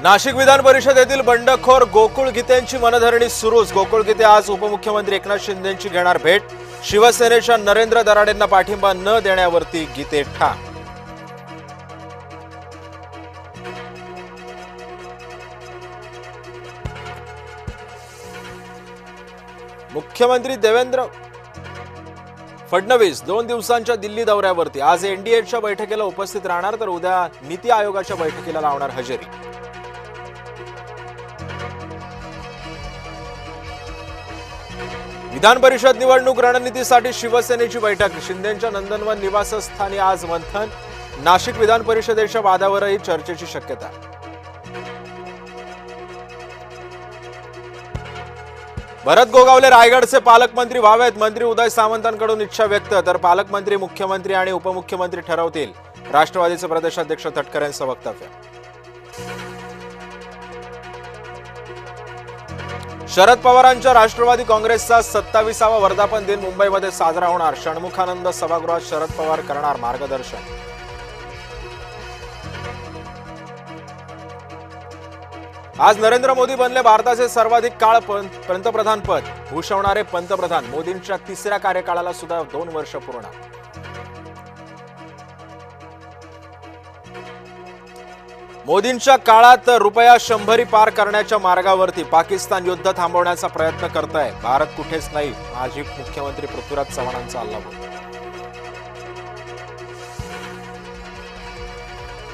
नाशिक विधान परिषदेतील बंडखोर गोकुळ गीतेंची मनधरणी सुरूच। गोकुळ गीते आज उपमुख्यमंत्री एकनाथ शिंदेंची घेणार भेट। शिवसेनेच्या नरेंद्र दराडेंना पाठिंबा न देण्यावरती गीते ठाम। मुख्यमंत्री देवेंद्र फडणवीस 2 दिवसांच्या दिल्ली दौऱ्यावरती। आज एनडीएच्या बैठकीला उपस्थित राहणार, तर उद्या नीती आयोगाच्या बैठकीला लावणार हजेरी। विधान परिषद निवडणूक रणनीतीसाठी शिवसेनेची बैठक। शिंदेंच्या नंदनवन निवासस्थानी आज मंथन। नाशिक विधान परिषदेच्या वादावरही चर्चेची शक्यता। भरत गोगावले रायगडचे पालकमंत्री व्हावेत। मंत्री उदय सामंतांकडून इच्छा व्यक्त, तर पालकमंत्री मुख्यमंत्री आणि उपमुख्यमंत्री ठरवतील। राष्ट्रवादीचे प्रदेशाध्यक्ष तटकरे यांचं वक्तव्य। शरद पवारांच्या राष्ट्रवादी काँग्रेसचा 27वा वर्धापन दिन मुंबईमध्ये साजरा होणार। षण्मुखानंद सभागृहात शरद पवार करणार मार्गदर्शन। आज नरेंद्र मोदी बनले भारताचे सर्वाधिक काळ पंतप्रधानपद भूषवणारे पंतप्रधान। मोदींच्या 3ऱ्या कार्यकाळाला सुद्धा 2 वर्ष पूर्ण। मोदींच्या काळात रुपया 100 पार करण्याच्या मार्गावरती। पाकिस्तान युद्ध थांबवण्याचा प्रयत्न करतोय। भारत कुठेच नाही, माजी मुख्यमंत्री पृथ्वीराज चव्हाणांचा हल्लाबोल।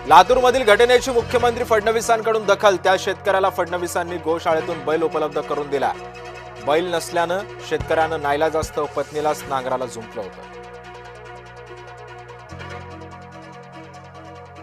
लातूरमधील घटनेची मुख्यमंत्री फडणवीसांकडून दखल। त्या शेतकऱ्याला फडणवीसांनी गोशाळेतून बैल उपलब्ध करून दिला। बैल नसल्यानं शेतकऱ्यानं नाईलाजास्तव पत्नीलाच नांगराला झुंपलं होतं।